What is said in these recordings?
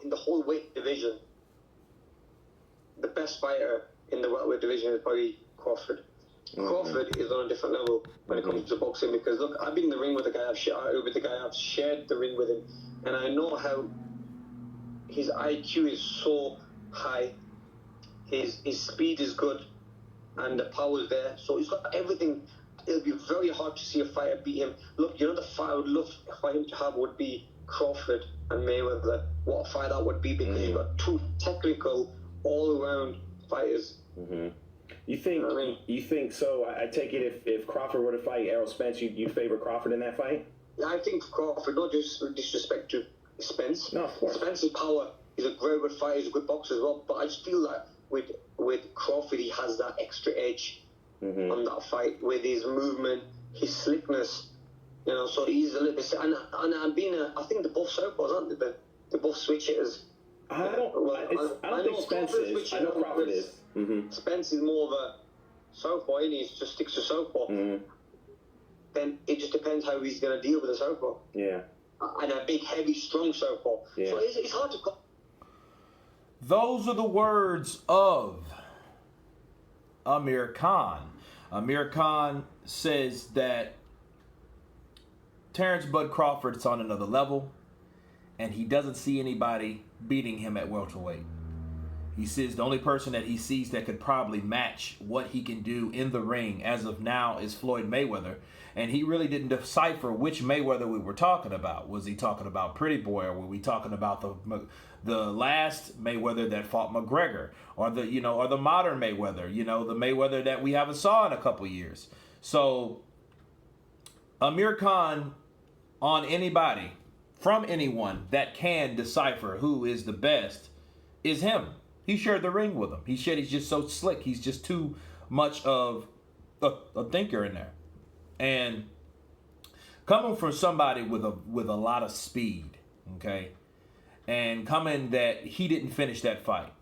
think the whole weight division, the best fighter in the welterweight division is probably Crawford. Crawford is on a different level when it comes to boxing, because look, I've been in the ring with the guy, I've shared the ring with him, and I know how his IQ is so high, his speed is good, and the power is there, so he's got everything. It'll be very hard to see a fighter beat him. Look, the fight I would love for him to have would be Crawford and Mayweather. What a fight that would be, because you've got two technical, all-around fighters. You think so? I take it if Crawford were to fight Errol Spence, you favor Crawford in that fight? Yeah, I think Crawford, not just disrespect to Spence. No, of course. Spence's power, he's a very good fighter, he's a good boxer as well, but I just feel like with Crawford, he has that extra edge on that fight with his movement, his slickness, so he's a little bit, and I think they're both southpaws, aren't they? They're both switch hitters. I don't think Spence is. I know Crawford is. Spence is more of a southpaw, and he just sticks to southpaw. Then it just depends how he's going to deal with the southpaw. Yeah. And a big, heavy, strong southpaw. Yeah. So it's hard to call. Those are the words of Amir Khan. Amir Khan says that Terence Bud Crawford's on another level, and he doesn't see anybody beating him at welterweight. He says the only person that he sees that could probably match what he can do in the ring as of now is Floyd Mayweather. And he really didn't decipher which Mayweather we were talking about. Was he talking about Pretty Boy, or were we talking about the last Mayweather that fought McGregor, or the modern Mayweather, the Mayweather that we haven't saw in a couple years? So Amir Khan on anybody from anyone that can decipher who is the best is him. He shared the ring with him. He said he's just so slick. He's just too much of a thinker in there. And coming from somebody with a lot of speed, okay, and coming that he didn't finish that fight,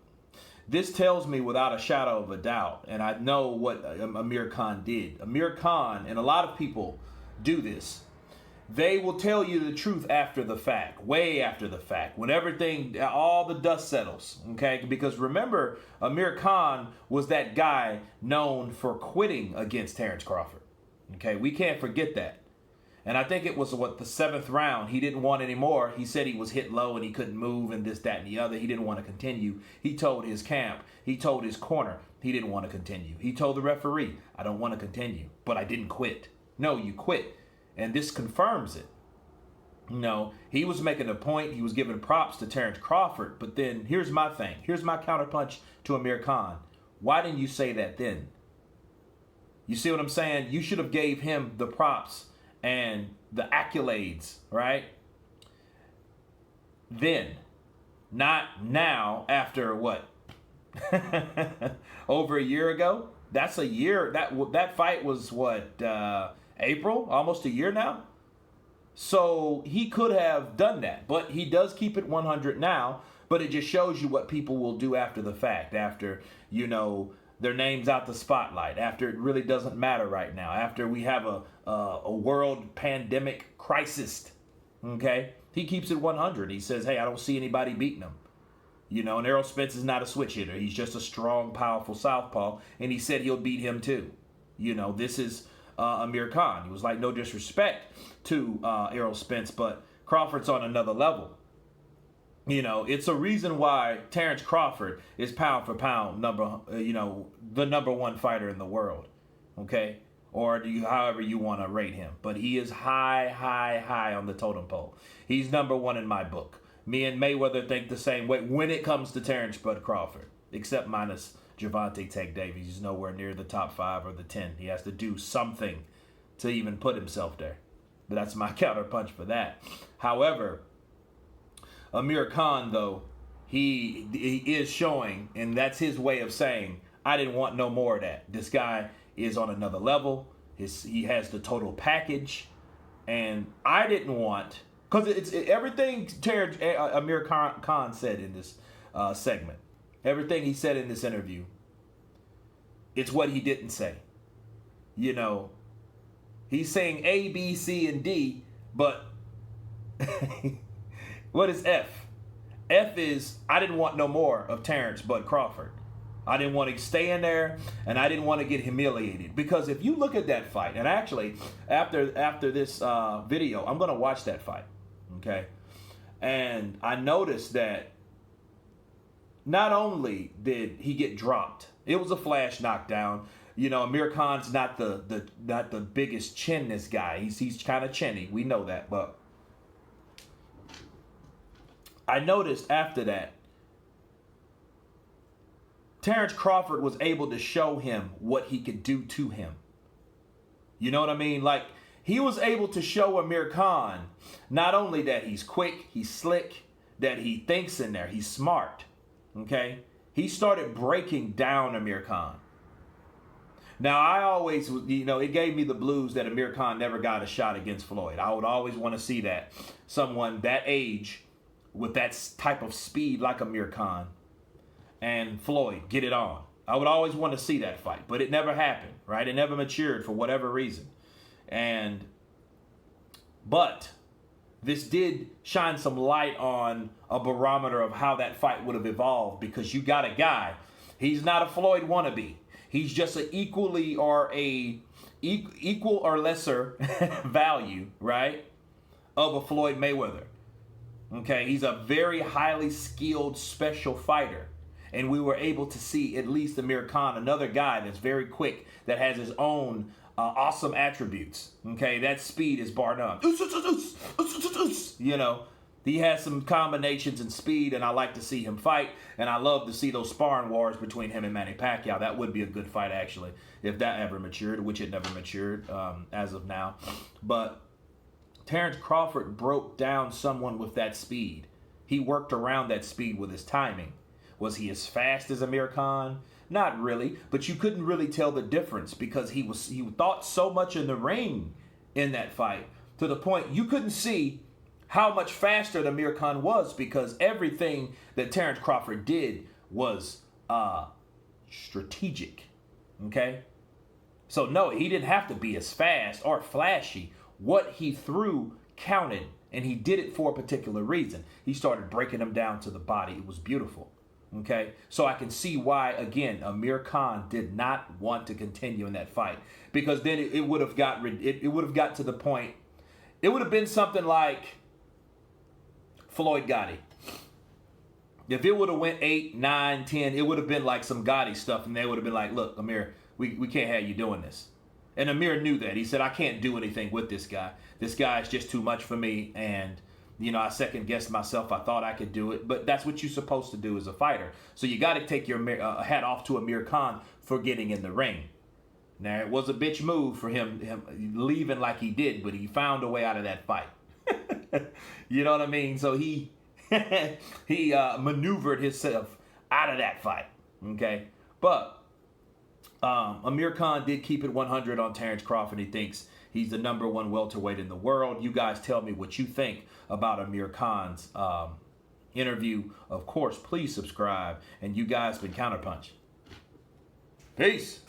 this tells me without a shadow of a doubt, and I know what Amir Khan did. Amir Khan, and a lot of people do this, they will tell you the truth after the fact, way after the fact, when everything, all the dust settles, okay? Because remember, Amir Khan was that guy known for quitting against Terence Crawford, okay? We can't forget that. And I think it was, the 7th round. He didn't want any more. He said he was hit low and he couldn't move and this, that, and the other. He didn't want to continue. He told his camp, he told his corner, he didn't want to continue. He told the referee, I don't want to continue, but I didn't quit. No, you quit. And this confirms it. He was making a point. He was giving props to Terence Crawford. But then here's my thing. Here's my counterpunch to Amir Khan. Why didn't you say that then? You see what I'm saying? You should have gave him the props and the accolades, right? Then, not now after what? Over a year ago? That's a year. That fight was what? April? Almost a year now? So he could have done that, but he does keep it 100 now, but it just shows you what people will do after the fact, after, their name's out the spotlight, after it really doesn't matter right now, after we have a world pandemic crisis, okay? He keeps it 100. He says, hey, I don't see anybody beating him. And Errol Spence is not a switch hitter. He's just a strong, powerful southpaw, and he said he'll beat him too. This is Amir Khan. He was like, no disrespect to Errol Spence, but Crawford's on another level. It's a reason why Terence Crawford is pound for pound the number one fighter in the world, okay? Or however you want to rate him. But he is high on the totem pole. He's number one in my book. Me and Mayweather think the same way when it comes to Terence Bud Crawford, except minus Gervonta Tank Davies. He's nowhere near the top 5 or the 10. He has to do something to even put himself there. But that's my counterpunch for that. However, Amir Khan, though, he is showing, and that's his way of saying, I didn't want no more of that. This guy is on another level. He has the total package, and I didn't want, because it's everything Amir Khan said in this segment, everything he said in this interview, it's what he didn't say. He's saying A, B, C, and D, but what is F? F is I didn't want no more of Terence but Crawford. I didn't want to stay in there, and I didn't want to get humiliated. Because if you look at that fight, and actually, after this video, I'm going to watch that fight, okay? And I noticed that not only did he get dropped, it was a flash knockdown. You know, Amir Khan's not the biggest chinness guy. He's kind of chinny. We know that, but I noticed after that, Terence Crawford was able to show him what he could do to him. You know what I mean? Like, he was able to show Amir Khan not only that he's quick, he's slick, that he thinks in there, he's smart. Okay? He started breaking down Amir Khan. Now, I always, you know, it gave me the blues that Amir Khan never got a shot against Floyd. I would always want to see that. Someone that age with that type of speed like Amir Khan and Floyd get it on. I would always want to see that fight, but it never happened, right? It never matured for whatever reason. But this did shine some light on a barometer of how that fight would have evolved, because you got a guy, he's not a Floyd wannabe. He's just an equal or lesser value, right, of a Floyd Mayweather. Okay, he's a very highly skilled special fighter. And we were able to see at least Amir Khan, another guy that's very quick, that has his own awesome attributes. Okay, that speed is bar none. You know, he has some combinations and speed, and I like to see him fight. And I love to see those sparring wars between him and Manny Pacquiao. That would be a good fight, actually, if that ever matured, which it never matured as of now. But Terence Crawford broke down someone with that speed. He worked around that speed with his timing. Was he as fast as Amir Khan? Not really, but you couldn't really tell the difference, because he thought so much in the ring in that fight, to the point you couldn't see how much faster Amir Khan was, because everything that Terence Crawford did was strategic. Okay? So no, he didn't have to be as fast or flashy. What he threw counted, and he did it for a particular reason. He started breaking them down to the body. It was beautiful. Okay, so I can see why, again, Amir Khan did not want to continue in that fight, because then it would have got to the point, it would have been something like Floyd Gotti. If it would have went 8, 9, 10, it would have been like some Gotti stuff, and they would have been like, look, Amir, we can't have you doing this. And Amir knew that. He said, I can't do anything with this guy. This guy is just too much for me, and you know, I second guessed myself. I thought I could do it, but that's what you're supposed to do as a fighter. So you got to take your hat off to Amir Khan for getting in the ring. Now, it was a bitch move for him leaving like he did, but he found a way out of that fight. You know what I mean? So he maneuvered himself out of that fight. Okay, but Amir Khan did keep it 100 on Terence Crawford. He thinks he's the #1 welterweight in the world. You guys tell me what you think about Amir Khan's interview. Of course, please subscribe. And you guys been Counterpunch. Peace.